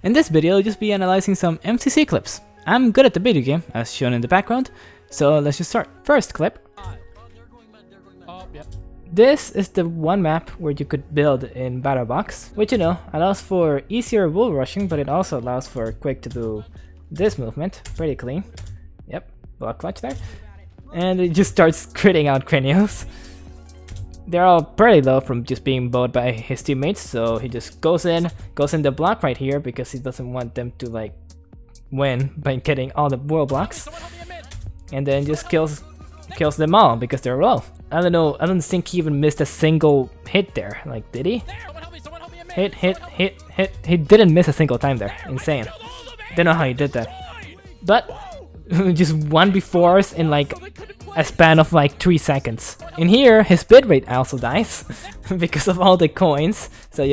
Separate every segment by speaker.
Speaker 1: In this video, I'll just be analyzing some MCC clips. I'm good at the video game, as shown in the background, so let's just start. First clip. This is the one map where you could build in Battle Box, which allows for easier wall rushing, but it also allows for Quig to do this movement. Pretty clean. Yep, block clutch there. And it just starts critting out Cranios. They're all pretty low from just being bowed by his teammates, so he just goes in the block right here because he doesn't want them to like win by getting all the wall blocks, and then just kills them all because they're low. I don't know, I don't think he even missed a single hit there. Like, did he? Hit. He didn't miss a single time there. Insane. Don't know how he did that. But just 1v4s in like a span of like 3 seconds. In here, his bitrate also dies because of all the coins. So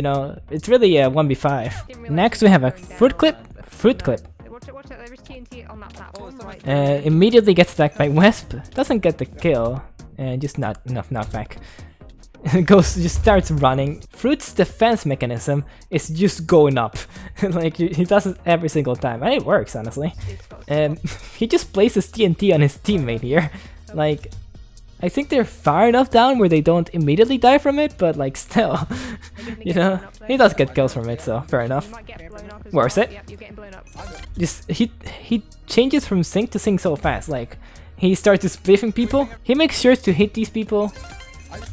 Speaker 1: it's really a 1v5. Next we have a fruit clip. Immediately gets attacked by Wisp. Doesn't get the kill. Just not enough knockback. Just starts running. Fruit's defense mechanism is just going up. Like he does it every single time, and it works honestly. He just places TNT on his teammate here. Like, I think they're far enough down where they don't immediately die from it, but like still, he does get kills from it, so fair enough. Worth it. Just he changes from sync to sync so fast. Like, he starts spliffing people. He makes sure to hit these people,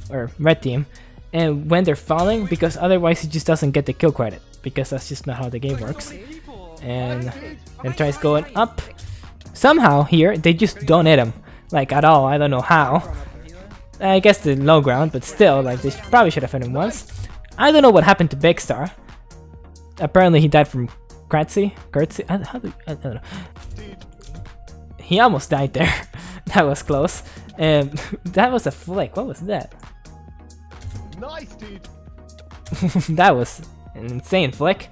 Speaker 1: or red team, and when they're falling, because otherwise he just doesn't get the kill credit, because that's just not how the game works. And then tries going up. Somehow here they just don't hit him, like at all. I don't know how. I guess the low ground, but still, like they probably should have hit him once. I don't know what happened to Big Star. Apparently he died from Curtsy. I don't know. He almost died there. That was close. That was a flick. What was that?
Speaker 2: Nice, dude.
Speaker 1: That was an insane flick.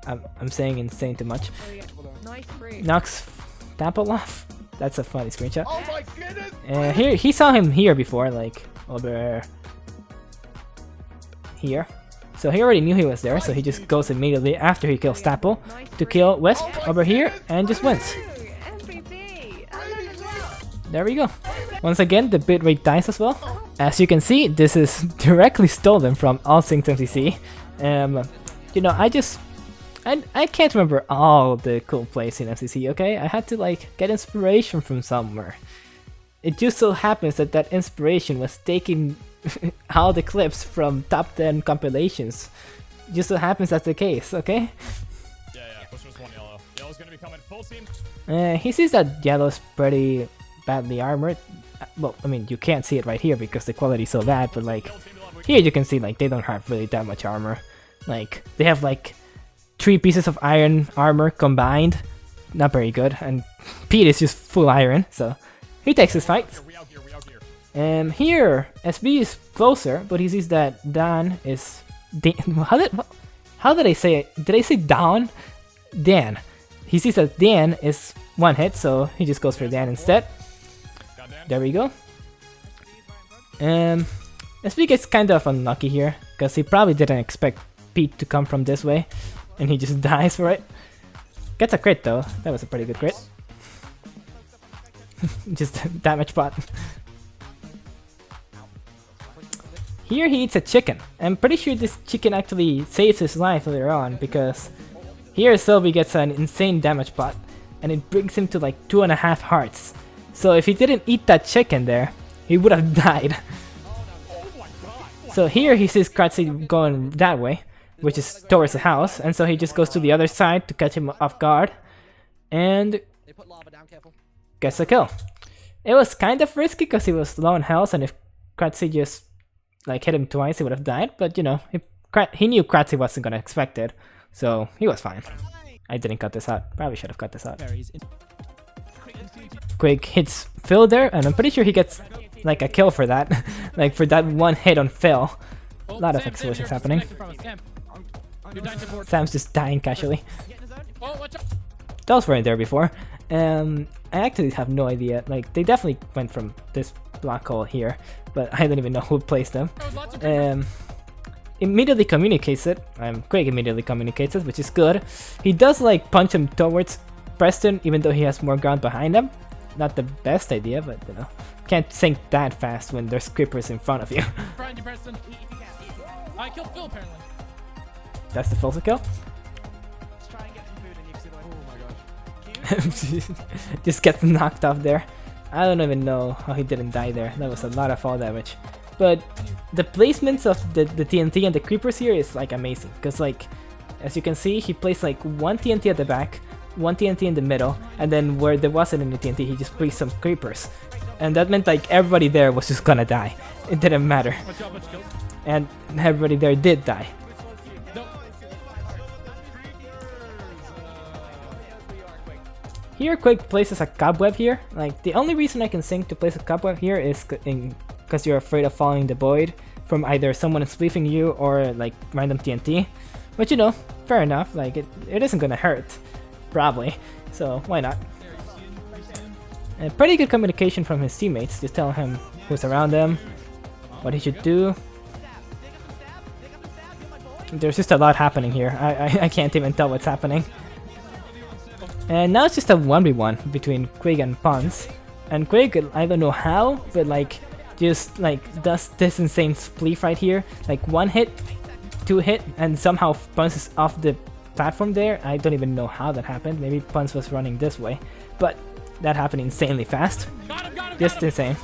Speaker 1: I'm saying insane too much. Knocks Tapple off. That's a funny screenshot.
Speaker 2: Oh my goodness!
Speaker 1: Here he saw him here before, like over here. So he already knew he was there, so he just goes immediately after he kills Tapple to kill Wisp over here and just wins. There we go. Once again, the bitrate dies as well. As you can see, this is directly stolen from All Things MCC. I can't remember all the cool plays in MCC, okay? I had to like get inspiration from somewhere. It just so happens that that inspiration was taking all the clips from top 10 compilations. Just so happens that's the case, okay?
Speaker 3: Yeah, push was 1 yellow. Yellow's gonna be coming full team.
Speaker 1: He sees that yellow's pretty badly armored. Well, I mean, you can't see it right here because the quality is so bad, but like here you can see like they don't have really that much armor. Like they have like 3 pieces of iron armor combined. Not very good. And Pete is just full iron, so he takes his fight. Here SB is closer, but he sees that Dan is how did I say it? Did I say down? Dan. He sees that Dan is 1 hit, so he just goes for Dan instead. There we go. SB gets kind of unlucky here, because he probably didn't expect Pete to come from this way, and he just dies for it. Gets a crit though, that was a pretty good crit. Just damage bot. Here he eats a chicken. I'm pretty sure this chicken actually saves his life later on, because here Sylvie gets an insane damage bot, and it brings him to like 2.5 hearts. So if he didn't eat that chicken there, he would have died. So here he sees Kratzy going that way, which is towards the house, and so he just goes to the other side to catch him off guard, and gets a kill. It was kind of risky because he was low on health, and if Kratzy just like hit him twice, he would have died. But he knew Kratzy wasn't gonna expect it, so he was fine. I didn't cut this out. Probably should have cut this out. Quig hits Phil there, and I'm pretty sure he gets like a kill for that. Like for that 1 hit on Phil. A lot of explosions happening. Sam's just dying casually. Those weren't there before. I actually have no idea. Like they definitely went from this black hole here, but I don't even know who placed them. immediately communicates it. Quig immediately communicates it, which is good. He does like punch him towards Preston, even though he has more ground behind him. Not the best idea, but you know, can't sink that fast when there's creepers in front of you.
Speaker 3: Behind you, Preston. I killed Phil, apparently.
Speaker 1: That's the first kill.
Speaker 4: Let's try and get some food and you can see
Speaker 2: Oh my gosh.
Speaker 1: Just gets knocked off there. I don't even know how he didn't die there. That was a lot of fall damage. But the placements of the TNT and the creepers here is like amazing. Because like, as you can see, he placed like one TNT at the back, one TNT in the middle, and then where there wasn't any TNT, he just placed some creepers. And that meant like everybody there was just gonna die. It didn't matter. And everybody there did die. Here Quig places a cobweb here. Like the only reason I can think to place a cobweb here is because you're afraid of falling in the void from either someone spleefing you or like random TNT. But you know, fair enough, like it isn't gonna hurt, probably, so why not? And pretty good communication from his teammates, just telling him who's around him, what he should do. There's just a lot happening here, I can't even tell what's happening. And now it's just a 1v1 between Quig and Pons. And Quig, I don't know how, but like, just like does this insane spleef right here. Like 1 hit, 2 hit, and somehow bounces off the platform there. I don't even know how that happened. Maybe Pons was running this way. But that happened insanely fast. Just insane.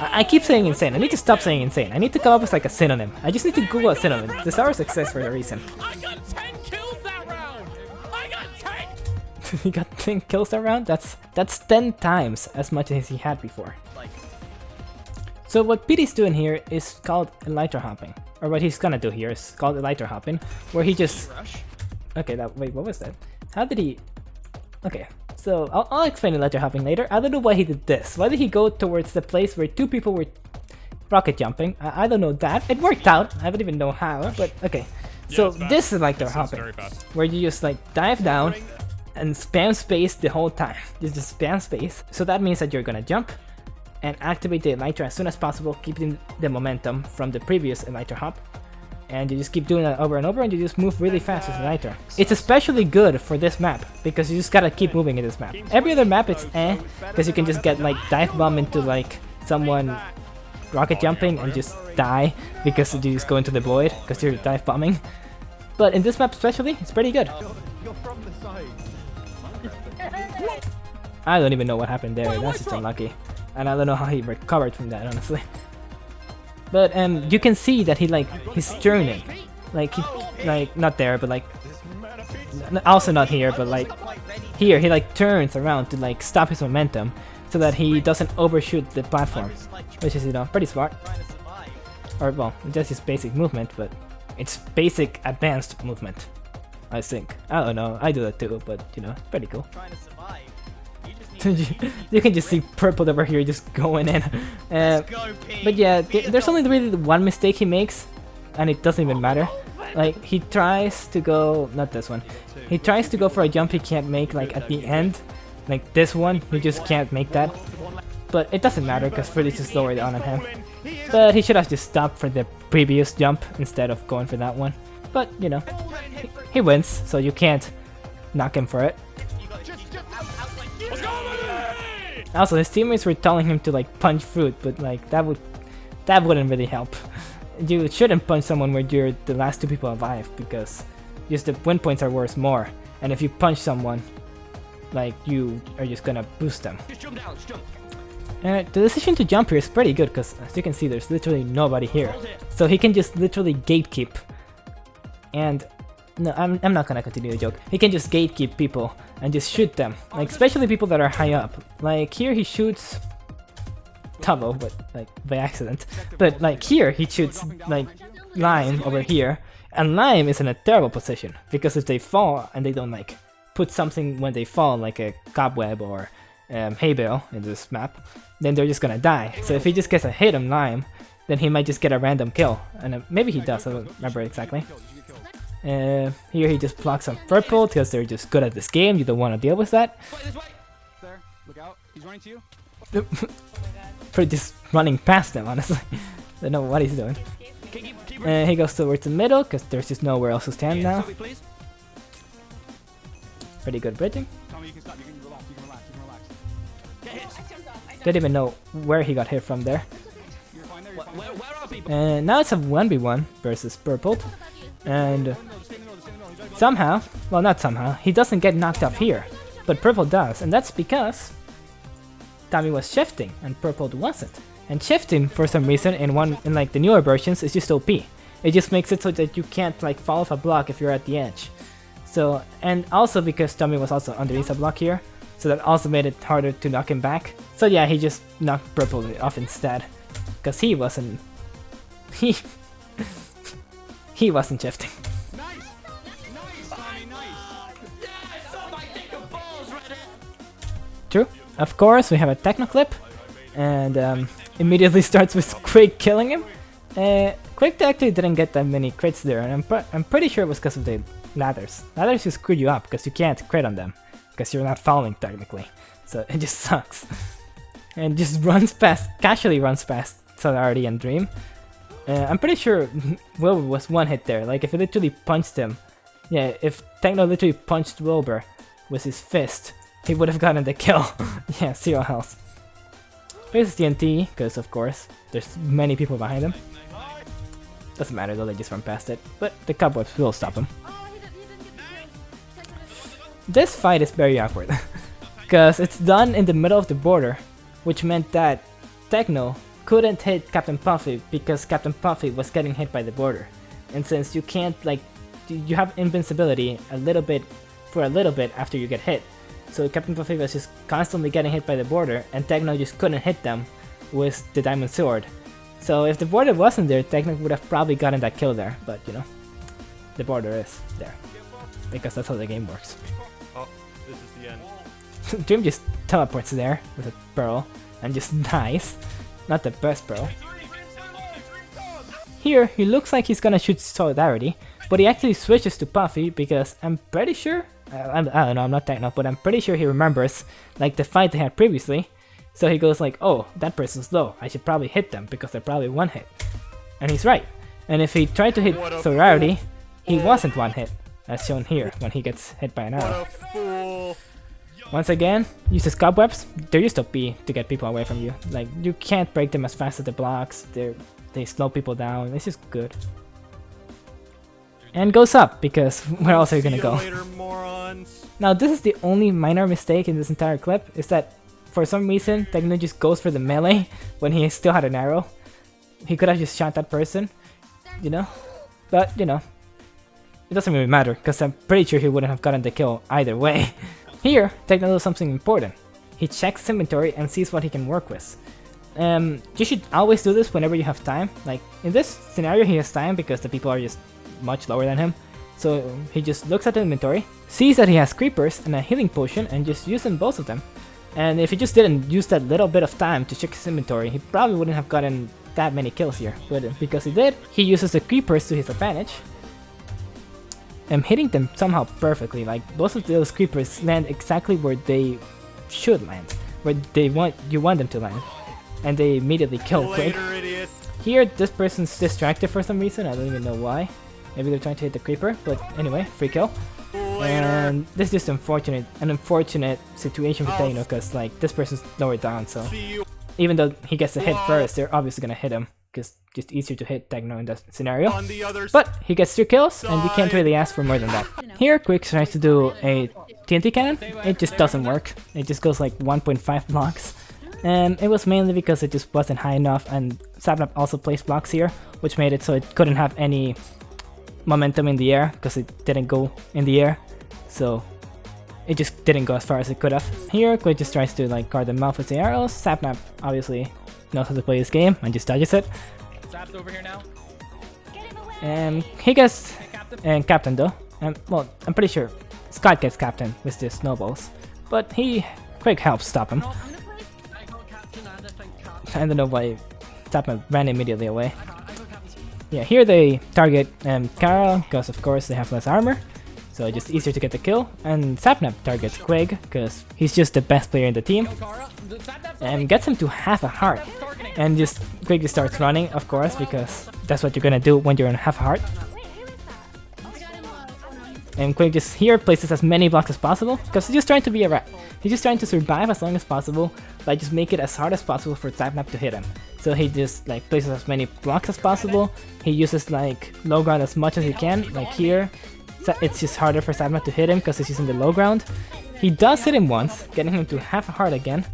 Speaker 1: I keep saying insane. I need to stop saying insane. I need to come up with like a synonym. I just need to Google a synonym. This is our success for a reason.
Speaker 3: I got 10 kills that round! I got 10!
Speaker 1: He got 10 kills that round? That's 10 times as much as he had before. So what Petey's doing here is called elytra hopping. Or what he's gonna do here is called elytra hopping, where he just... Okay, wait, what was that? How did he... Okay, so I'll explain elytra hopping later. I don't know why he did this. Why did he go towards the place where 2 people were rocket jumping? I don't know that. It worked out. I don't even know how, but okay. So this is elytra hopping, where you just like dive down and spam space the whole time. You just spam space. So that means that you're gonna jump and activate the elytra as soon as possible, keeping the momentum from the previous elytra hop. And you just keep doing that over and over, and you just move really fast with elytra. It's especially good for this map, because you just gotta keep moving in this map. Every other map it's because you can just get like dive bomb into like someone rocket jumping and just die, because you just go into the void, because you're dive bombing. But in this map especially, it's pretty good.
Speaker 2: You're from the side.
Speaker 1: I don't even know what happened there, that's just unlucky. And I don't know how he recovered from that, honestly. But you can see that he's turning. Like not there, but like also not here, but like here he like turns around to like stop his momentum so that he doesn't overshoot the platform, which is, you know, pretty smart. Or well, just his basic movement, but it's basic advanced movement, I think. I don't know, I do that too, but you know, pretty cool. You can just see purple over here just going in. But yeah, there's only really one mistake he makes, and it doesn't even matter. Like, he tries to go, not this one, he tries to go for a jump he can't make, like at the end. Like this one, he just can't make that. But it doesn't matter, because Freddy's just lower down on him. But he should have just stopped for the previous jump instead of going for that one. But, you know, he wins, so you can't knock him for it. Also, his teammates were telling him to like punch Fruit, but like that wouldn't really help. You shouldn't punch someone where you're the last 2 people alive, because just the win points are worth more. And if you punch someone, like you are just gonna boost them. The decision to jump here is pretty good, because as you can see, there's literally nobody here, so he can just literally gatekeep. And no, I'm not gonna continue the joke. He can just gatekeep people and just shoot them, like especially people that are high up. Like here he shoots Tubbo, but like by accident. But like here he shoots like Lime over here, and Lime is in a terrible position, because if they fall and they don't like put something when they fall, like a cobweb or hay bale in this map, then they're just gonna die. So if he just gets a hit on Lime, then he might just get a random kill, and maybe he does. I don't remember exactly. Here he just blocks some purple because they're just good at this game. You don't want to deal with that.
Speaker 4: There, look out. He's running to you.
Speaker 1: For just running past them, honestly. Don't know what he's doing.
Speaker 4: Keep
Speaker 1: He goes towards the middle because there's just nowhere else to stand now.
Speaker 4: Please.
Speaker 1: Pretty good bridging.
Speaker 4: Tommy, you can stop. You can relax. You can relax. You can relax. Get hit.
Speaker 1: Didn't even know where he got hit from there.
Speaker 4: You're fine there. You're fine. Where are people?
Speaker 1: And now it's a 1v1 versus Purple. And somehow, well not somehow, he doesn't get knocked off here. But Purple does, and that's because Tommy was shifting and Purple wasn't. And shifting for some reason in like the newer versions is just OP. It just makes it so that you can't like fall off a block if you're at the edge. So, and also because Tommy was also underneath a block here, so that also made it harder to knock him back. So yeah, he just knocked Purple off instead, because he wasn't he wasn't shifting.
Speaker 4: Nice. Nice, Tommy. Nice. Yes. Oh my dick and balls, Reddit.
Speaker 1: True. Of course, we have a techno clip, and immediately starts with Quig killing him. Quig actually didn't get that many crits there, and I'm pretty sure it was because of the ladders. Ladders just screwed you up because you can't crit on them because you're not following technically, so it just sucks. And just runs past, casually runs past Solarity and Dream. I'm pretty sure Wilbur was one hit there. Like if he literally punched him, yeah, if Techno literally punched Wilbur with his fist, he would have gotten the kill. Yeah, 0 health. Places TNT, because of course, there's many people behind him. Doesn't matter though, they just run past it. But the cobwebs will stop him. This fight is very awkward. Because it's done in the middle of the border, which meant that Techno couldn't hit Captain Puffy because Captain Puffy was getting hit by the border. And since you can't, like, you have invincibility for a little bit after you get hit. So Captain Puffy was just constantly getting hit by the border, and Techno just couldn't hit them with the Diamond Sword. So if the border wasn't there, Techno would have probably gotten that kill there, but you know, the border is there. Because that's how the game works.
Speaker 2: Oh, this is the end.
Speaker 1: Dream just teleports there with a pearl and just dies. Not the best pearl. Here, he looks like he's gonna shoot Solidarity, but he actually switches to Puffy because I'm pretty sure, I don't know, I'm not Techno, but I'm pretty sure he remembers like the fight they had previously. So he goes like, oh, that person's low, I should probably hit them because they're probably one hit. And he's right. And if he tried to hit Solidarity, he wasn't one hit, as shown here when he gets hit by an arrow.
Speaker 2: What a fool.
Speaker 1: Once again, uses cobwebs. They're just OP to get people away from you. Like, you can't break them as fast as the blocks. They slow people down. It's just good. And goes up, because where else are you gonna go?
Speaker 2: Later, morons.
Speaker 1: Now, this is the only minor mistake in this entire clip, is that for some reason, Techno just goes for the melee when he still had an arrow. He could have just shot that person, you know? But, you know, it doesn't really matter, because I'm pretty sure he wouldn't have gotten the kill either way. Here, Techno does something important. He checks his inventory and sees what he can work with. You should always do this whenever you have time. Like, in this scenario he has time because the people are just much lower than him. So he just looks at the inventory, sees that he has creepers and a healing potion, and just uses both of them. And if he just didn't use that little bit of time to check his inventory, he probably wouldn't have gotten that many kills here. But because he did, he uses the creepers to his advantage. I'm hitting them somehow perfectly, like both of those creepers land exactly where they should land, where you want them to land, and they immediately kill Quig. Here, this person's distracted for some reason, I don't even know why. Maybe they're trying to hit the creeper, but anyway, free kill. And this is just an unfortunate situation for Techno, because like this person's lower down, so even though he gets the hit first, they're obviously gonna hit him, because just easier to hit Techno in that scenario. But he gets 2 kills, and you can't really ask for more than that. Here, Quig tries to do a TNT cannon. It just doesn't work. It just goes like 1.5 blocks. And it was mainly because it just wasn't high enough, and Sapnap also placed blocks here, which made it so it couldn't have any momentum in the air, because it didn't go in the air. So it just didn't go as far as it could have. Here, Quig just tries to like guard them off with the arrows. Sapnap obviously knows how to play this game and just dodges it.
Speaker 4: Sap's over here now.
Speaker 1: And he gets Captain though. Well, I'm pretty sure Scott gets Captain with the snowballs, but Quig helps stop him. I don't know why Sapnap ran immediately away. Yeah, here they target Kara, because of course they have less armor, so it's just easier to get the kill. And Sapnap targets Quig, because he's just the best player in the team, and gets him to half a heart. And just Quig just starts running, of course, because that's what you're gonna do when you're in half a heart. And Quig just here places as many blocks as possible, because he's just trying to be a rat. He's just trying to survive as long as possible by just make it as hard as possible for Sapnap to hit him. So he just like places as many blocks as possible. He uses like low ground as much as he can, like here. So it's just harder for Sapnap to hit him because he's using the low ground. He does hit him once, getting him to half a heart again.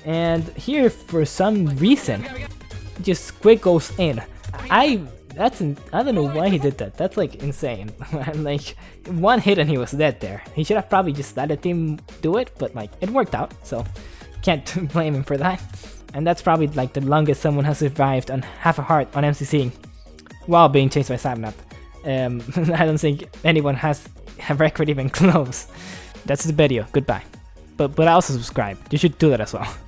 Speaker 1: And here, for some reason, just Quig goes in. I don't know why he did that. That's like insane. Like one hit and he was dead there. He should have probably just let the team do it, but like it worked out, so can't blame him for that. And that's probably like the longest someone has survived on half a heart on MCC while being chased by Sapnap. I don't think anyone has a record even close. That's the video. Goodbye. But also subscribe. You should do that as well.